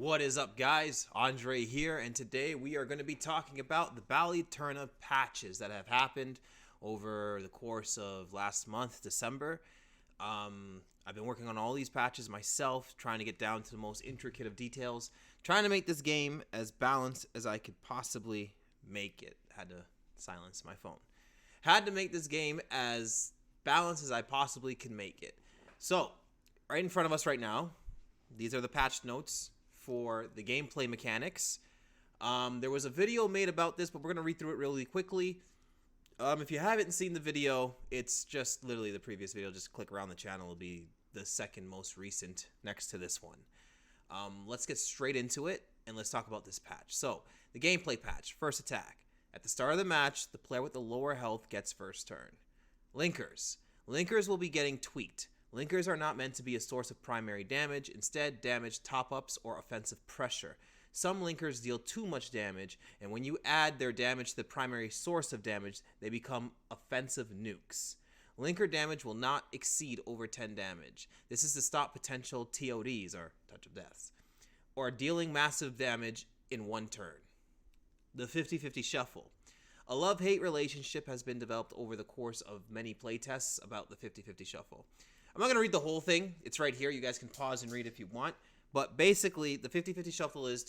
What is up, guys? Andre here, and today we are going to be talking about the Bally Turner patches that have happened over the course of last month, December. I've been working on all these patches myself, trying to get down to the most intricate of details, trying to make this game as balanced as I could possibly make it. Had to silence my phone. Had to make this game as balanced as I possibly can make it. So, right in front of us right now, these are the patch notes for the gameplay mechanics. There was a video made about this, but we're going to read through it really quickly. If you haven't seen the video, it's just literally the previous video. Just click around the channel. It'll be the second most recent next to this one. Let's get straight into it, and let's talk about this patch. So, the gameplay patch. First attack. At the start of the match, the player with the lower health gets first turn. Linkers. Linkers will be getting tweaked. Linkers are not meant to be a source of primary damage, instead damage top-ups or offensive pressure. Some linkers deal too much damage, and when you add their damage to the primary source of damage, they become offensive nukes. Linker damage will not exceed over 10 damage. This is to stop potential TODs, or touch of deaths, or dealing massive damage in one turn. The 50-50 shuffle. A love-hate relationship has been developed over the course of many playtests about the 50-50 shuffle. I'm not going to read the whole thing. It's right here. You guys can pause and read if you want. But basically, the 50-50 shuffle is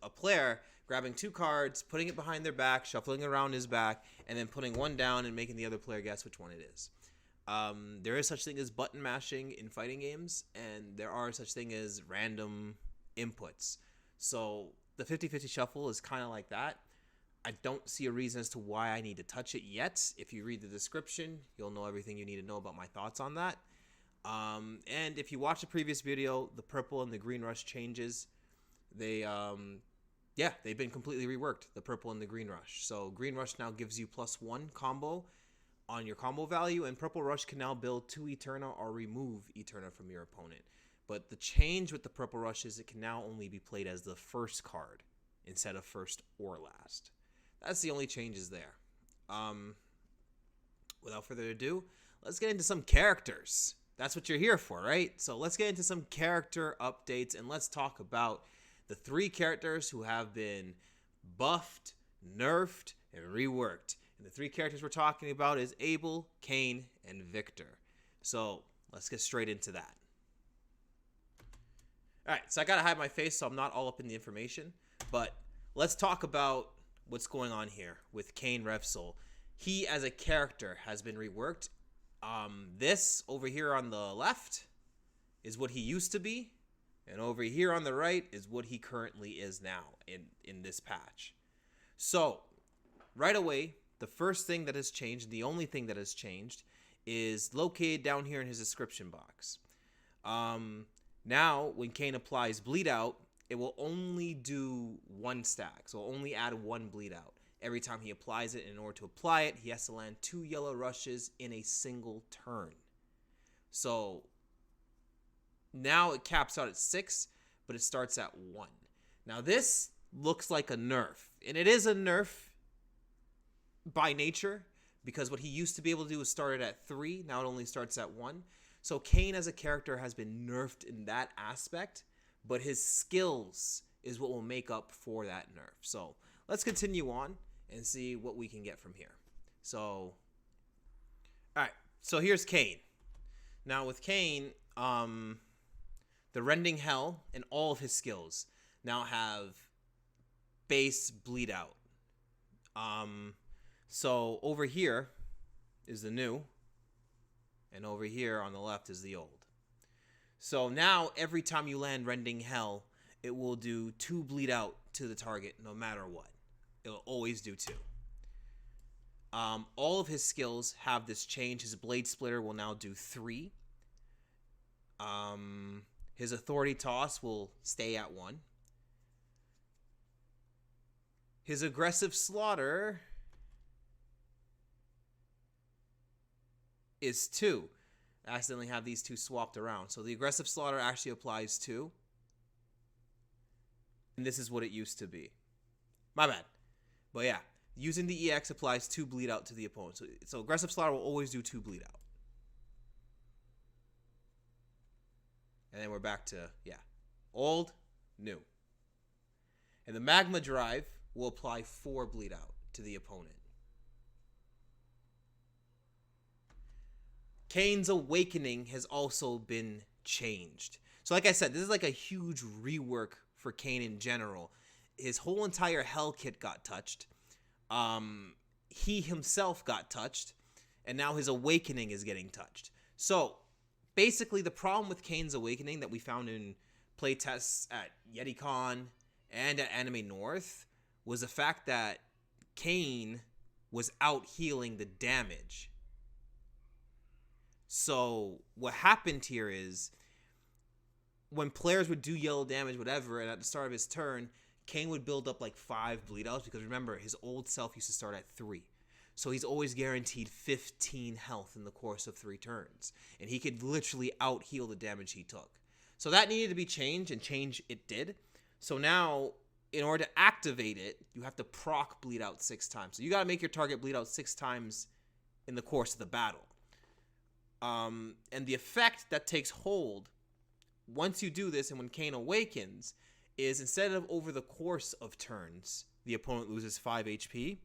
a player grabbing two cards, putting it behind their back, shuffling around his back, and then putting one down and making the other player guess which one it is. There is such thing as button mashing in fighting games, and there are such thing as random inputs. So the 50-50 shuffle is kind of like that. I don't see a reason as to why I need to touch it yet. If you read the description, you'll know everything you need to know about my thoughts on that. And if you watch the previous video, the purple and the green rush changes, they've been completely reworked, the purple and the green rush. So green rush now gives you +1 combo on your combo value, and purple rush can now build 2 Eterna or remove Eterna from your opponent. But the change with the purple rush is it can now only be played as the first card instead of first or last. That's the only changes there. Without further ado, let's get into some characters. That's what you're here for, right? So let's get into some character updates, and let's talk about the 3 characters who have been buffed, nerfed, and reworked. And the 3 characters we're talking about is Abel, Cain, and Viktor. So let's get straight into that. Alright, so I gotta hide my face so I'm not all up in the information, but let's talk about what's going on here with Cain Revsol. He, as a character, has been reworked. This over here on the left is what he used to be, and over here on the right is what he currently is now in this patch. So, right away, the first thing that has changed, the only thing that has changed, is located down here in his description box. Now, when Cain applies Bleed Out, it will only do 1 stack, so it'll only add 1 Bleed Out. Every time he applies it, in order to apply it, he has to land 2 yellow rushes in a single turn. So now it caps out at 6, but it starts at 1. Now this looks like a nerf, and it is a nerf by nature, because what he used to be able to do was start it at 3, now it only starts at 1. So Cain as a character has been nerfed in that aspect, but his skills is what will make up for that nerf. So let's continue on and see what we can get from here. So, alright, so here's Cain. Now with Cain, the Rending Hell and all of his skills now have base Bleed Out. So over here is the new, and over here on the left is the old. So now every time you land Rending Hell, it will do 2 Bleed Out to the target no matter what. It'll always do 2. All of his skills have this change. His Blade Splitter will now do 3. His Authority Toss will stay at 1. His Aggressive Slaughter is 2. I accidentally have these 2 swapped around. So the Aggressive Slaughter actually applies 2. And this is what it used to be. My bad. But yeah, using the EX applies 2 Bleed Out to the opponent. So Aggressive Slaughter will always do 2 Bleed Out. And then we're back to, yeah, old, new. And the magma drive will apply 4 bleed out to the opponent. Cain's awakening has also been changed. So like I said, this is like a huge rework for Cain in general. His whole entire hell kit got touched. He himself got touched, and now his awakening is getting touched. So basically the problem with Cain's awakening that we found in playtests at YetiCon and at Anime North was the fact that Cain was out healing the damage. So what happened here is when players would do yellow damage, whatever, and at the start of his turn, Cain would build up like 5 bleed outs because remember, his old self used to start at 3. So he's always guaranteed 15 health in the course of 3 turns. And he could literally out heal the damage he took. So that needed to be changed, and change it did. So now, in order to activate it, you have to proc bleed out 6 times. So you got to make your target bleed out 6 times in the course of the battle. And the effect that takes hold once you do this and when Cain awakens is instead of over the course of turns, the opponent loses 5 HP.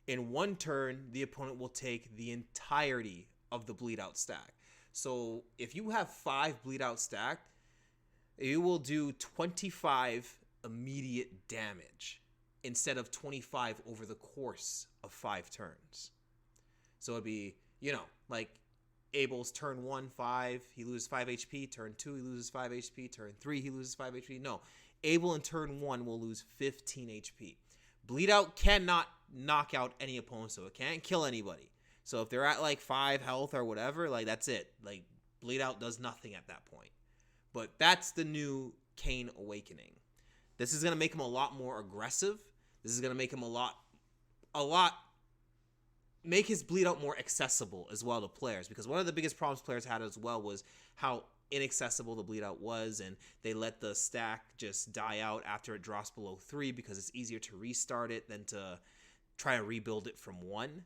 In 1 turn, the opponent will take the entirety of the bleed out stack. So if you have 5 bleed out stacked, you will do 25 immediate damage instead of 25 over the course of 5 turns. So it'd be, like Abel's turn 1, 5, he loses 5 HP. Turn 2, he loses 5 HP. Turn 3, he loses 5 HP. No, Abel in turn 1 will lose 15 HP. Bleed out cannot knock out any opponent, so it can't kill anybody. So if they're at like 5 health or whatever, like that's it. Like bleed out does nothing at that point. But that's the new Cain awakening. This is going to make him a lot more aggressive. This is going to make him make his bleed out more accessible as well to players, because one of the biggest problems players had as well was how inaccessible the bleed out was, and they let the stack just die out after it drops below 3 because it's easier to restart it than to try to rebuild it from 1.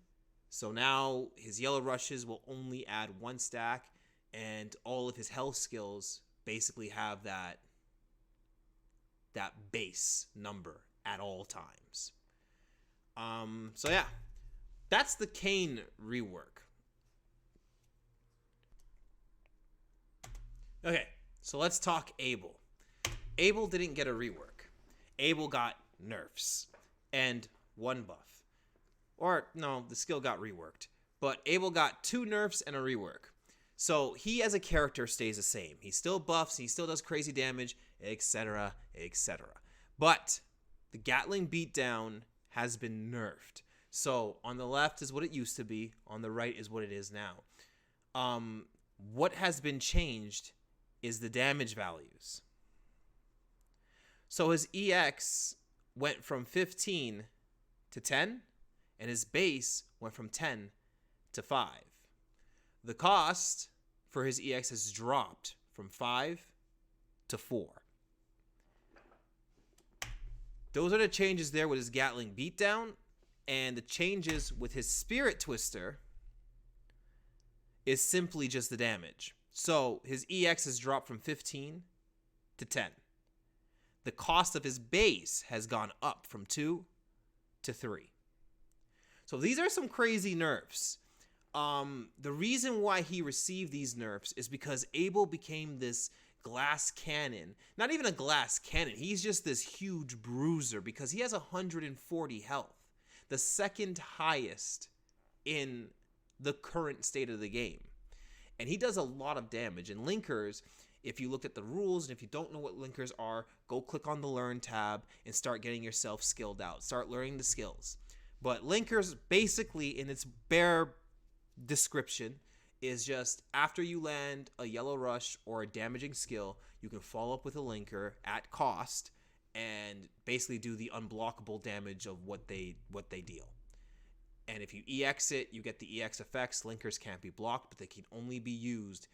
So now his yellow rushes will only add 1 stack, and all of his health skills basically have that base number at all times. So yeah, that's the Cain rework. Okay, so let's talk Abel. Abel didn't get a rework. Abel got nerfs and 1 buff. Or, no, the skill got reworked. But Abel got 2 nerfs and a rework. So he as a character stays the same. He still buffs, he still does crazy damage, etc., etc. But the Gatling beatdown has been nerfed. So on the left is what it used to be. On the right is what it is now. What has been changed is the damage values. So his EX went from 15 to 10, and his base went from 10 to 5. The cost for his EX has dropped from 5 to 4. Those are the changes there with his Gatling beatdown, and the changes with his Spirit Twister is simply just the damage. So his EX has dropped from 15 to 10. The cost of his base has gone up from 2 to 3. So these are some crazy nerfs. The reason why he received these nerfs is because Abel became this glass cannon. Not even a glass cannon. He's just this huge bruiser because he has 140 health. The second highest in the current state of the game. And he does a lot of damage. And linkers, if you looked at the rules and if you don't know what linkers are, go click on the Learn tab and start getting yourself skilled out. Start learning the skills. But linkers, basically, in its bare description, is just after you land a yellow rush or a damaging skill, you can follow up with a linker at cost and basically do the unblockable damage of what they deal. And if you EX it, you get the EX effects. Linkers can't be blocked, but they can only be used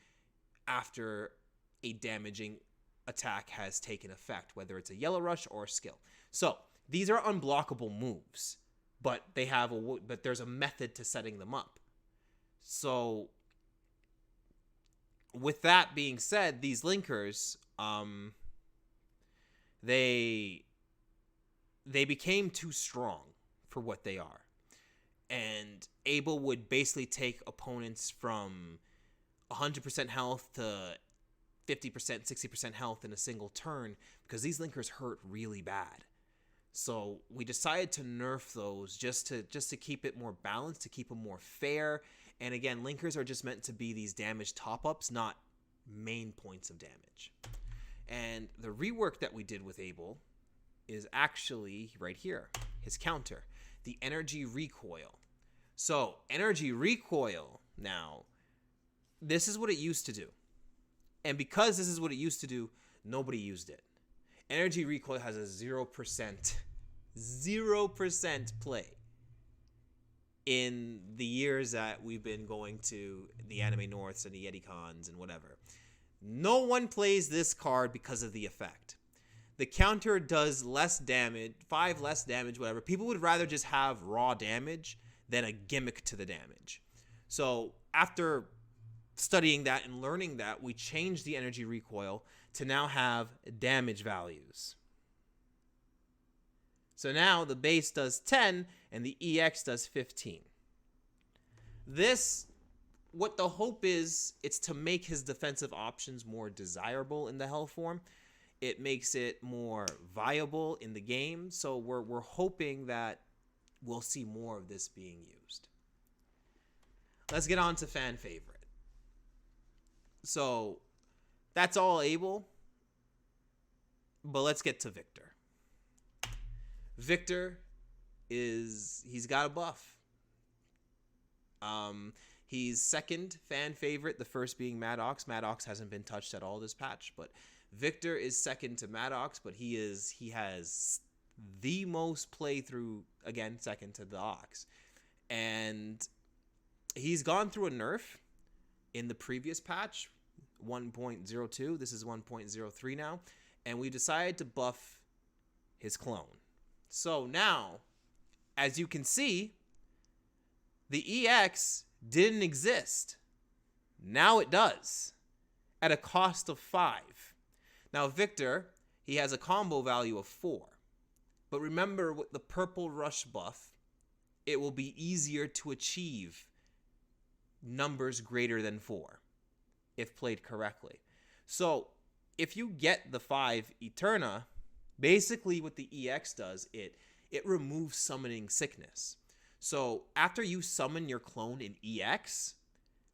after a damaging attack has taken effect, whether it's a yellow rush or a skill. So these are unblockable moves, but there's a method to setting them up. So with that being said, these linkers, they became too strong for what they are. And Abel would basically take opponents from 100% health to 50%, 60% health in a single turn because these linkers hurt really bad. So we decided to nerf those just to keep it more balanced, to keep them more fair. And again, linkers are just meant to be these damage top-ups, not main points of damage. And the rework that we did with Abel is actually right here, his counter, the energy recoil. So energy recoil, now, this is what it used to do. And because this is what it used to do, nobody used it. Energy recoil has a 0% play in the years that we've been going to the Anime Norths and the Yeti Cons and whatever. No one plays this card because of the effect. The counter does less damage, 5 less damage, whatever. People would rather just have raw damage than a gimmick to the damage. So after studying that and learning that, we changed the energy recoil to now have damage values. So now the base does 10 and the EX does 15. This, what the hope is, it's to make his defensive options more desirable in the Hell form. It makes it more viable in the game. So we're hoping that we'll see more of this being used. Let's get on to fan favorite. So that's all Abel. But let's get to Viktor. Viktor he's got a buff. He's second fan favorite, the first being Maddox. Maddox hasn't been touched at all this patch, but Viktor is second to Maddox, but he has the most playthrough, again, second to the Ox. And he's gone through a nerf in the previous patch, 1.02. This is 1.03 now. And we decided to buff his clone. So now, as you can see, the EX didn't exist. Now it does, at a cost of 5. Now Viktor, he has a combo value of 4. But remember, with the purple rush buff, it will be easier to achieve numbers greater than 4 if played correctly. So if you get the 5 Eterna, basically what the EX does, it removes summoning sickness. So after you summon your clone in EX,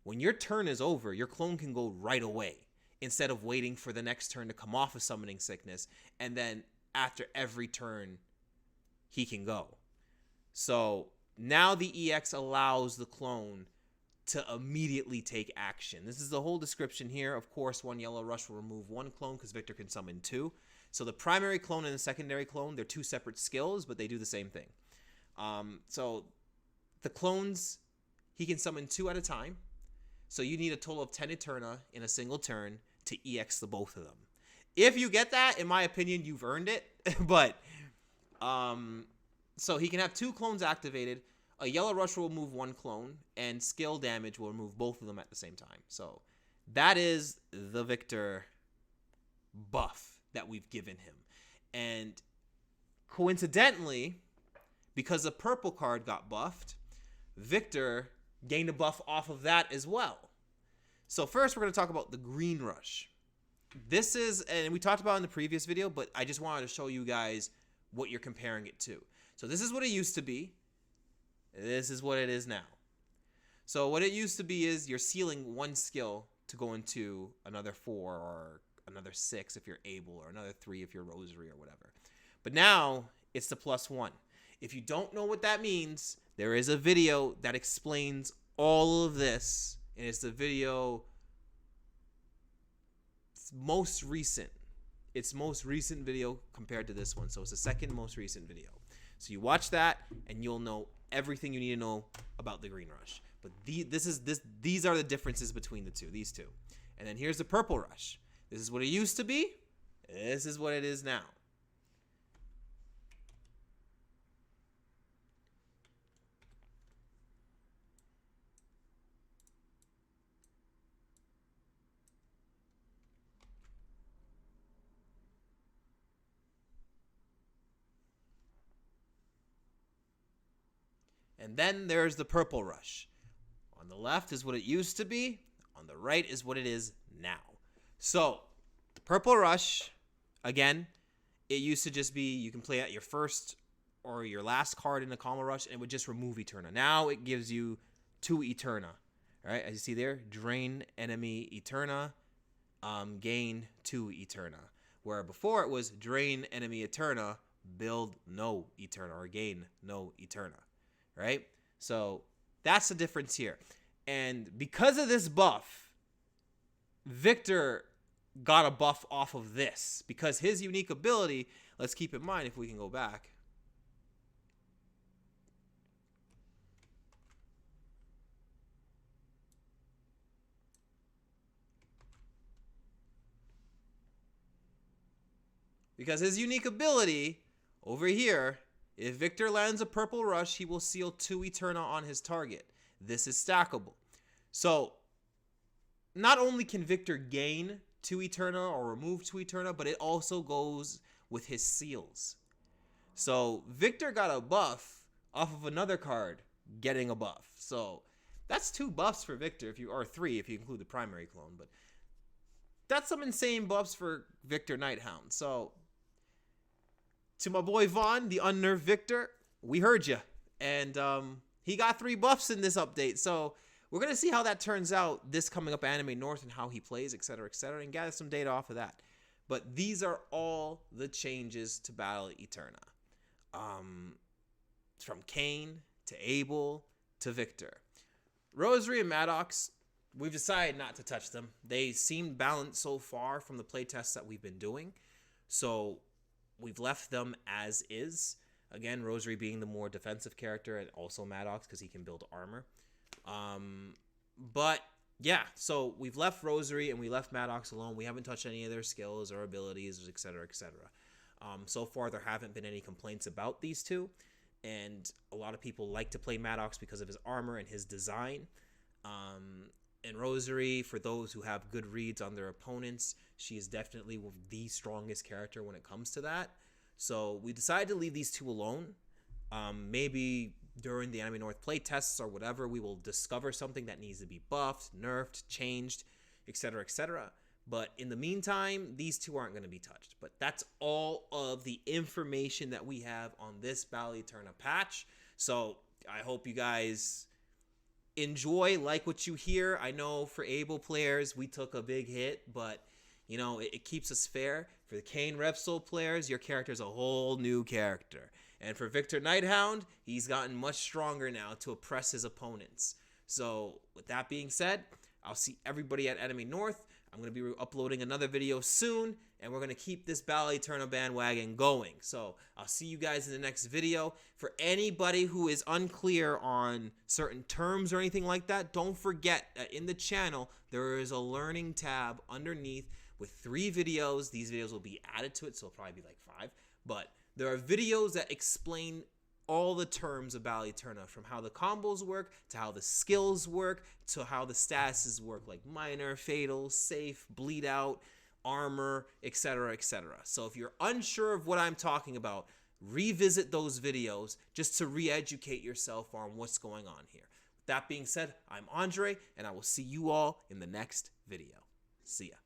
when your turn is over, your clone can go right away instead of waiting for the next turn to come off of summoning sickness, and then after every turn he can go. So now the EX allows the clone to immediately take action. This is the whole description here. Of course, 1 yellow rush will remove 1 clone because Viktor can summon 2. So the primary clone and the secondary clone, they're 2 separate skills, but they do the same thing. So the clones, he can summon 2 at a time. So you need a total of 10 Eterna in a single turn to EX the both of them. If you get that, in my opinion, you've earned it. But, so he can have 2 clones activated. A yellow rush will remove 1 clone, and skill damage will remove both of them at the same time. So that is the Viktor buff that we've given him. And coincidentally, because the purple card got buffed, Viktor gained a buff off of that as well. So first we're going to talk about the green rush. This is, and we talked about it in the previous video, but I just wanted to show you guys what you're comparing it to. So this is what it used to be. This is what it is now. So what it used to be is you're sealing 1 skill to go into another 4 or another 6 if you're able, or another 3 if you're rosary or whatever. But now it's the +1. If you don't know what that means, there is a video that explains all of this, and it's the video, it's most recent video compared to this one. So it's the second most recent video. So you watch that and you'll know everything you need to know about the green rush. But these are the differences between these two. And then here's the purple rush. This is what it used to be. This is what it is now. And then there's the purple rush. On the left is what it used to be. On the right is what it is now. So, the purple rush, again, it used to just be you can play at your first or your last card in the combo rush, and it would just remove Eterna. Now it gives you 2 Eterna. All right, as you see there, drain enemy Eterna, gain 2 Eterna. Where before it was drain enemy Eterna, build no Eterna, or gain no Eterna. Right? So that's the difference here. And because of this buff, Viktor got a buff off of this. Because his unique ability, let's keep in mind if we can go back. Because his unique ability over here, if Viktor lands a purple rush, he will seal 2 Eterna on his target. This is stackable. So, not only can Viktor gain 2 Eterna or remove 2 Eterna, but it also goes with his seals. So, Viktor got a buff off of another card getting a buff. So, that's 2 buffs for Viktor, or 3 if you include the primary clone. But that's some insane buffs for Viktor Knighthound. So, to my boy Vaughn, the unnerved Viktor, we heard you. And he got 3 buffs in this update. So we're going to see how that turns out this coming up Anime North and how he plays, etc., and gather some data off of that. But these are all the changes to Battle Eterna. From Cain to Abel to Viktor. Rosary and Maddox, we've decided not to touch them. They seem balanced so far from the playtests that we've been doing. So we've left them as is. Again, Rosary being the more defensive character, and also Maddox because he can build armor. But yeah, so we've left Rosary and we left Maddox alone. We haven't touched any of their skills or abilities, etc., etc. So far, there haven't been any complaints about these two. And a lot of people like to play Maddox because of his armor and his design. And Rosary, for those who have good reads on their opponents, she is definitely the strongest character when it comes to that. So we decided to leave these two alone. Maybe during the Anime North playtests or whatever, we will discover something that needs to be buffed, nerfed, changed, etc., etc. But in the meantime, these two aren't going to be touched. But that's all of the information that we have on this Battle Eterna patch. So I hope you guys enjoy, like what you hear. I know for Abel players, we took a big hit, but you know, it keeps us fair. For the Cain Revsol players, your character is a whole new character. And for Viktor Knighthound, he's gotten much stronger now to oppress his opponents. So with that being said, I'll see everybody at Anime North. I'm going to be uploading another video soon, and we're going to keep this Battle Eterna bandwagon going. So I'll see you guys in the next video. For anybody who is unclear on certain terms or anything like that, don't forget that in the channel, there is a learning tab underneath with 3 videos. These videos will be added to it, so it'll probably be like 5. But there are videos that explain all the terms of Battle Eterna, from how the combos work, to how the skills work, to how the statuses work, like minor, fatal, safe, bleed out, armor, etc., etc. So if you're unsure of what I'm talking about, revisit those videos just to re-educate yourself on what's going on here. With that being said, I'm Andre, and I will see you all in the next video. See ya.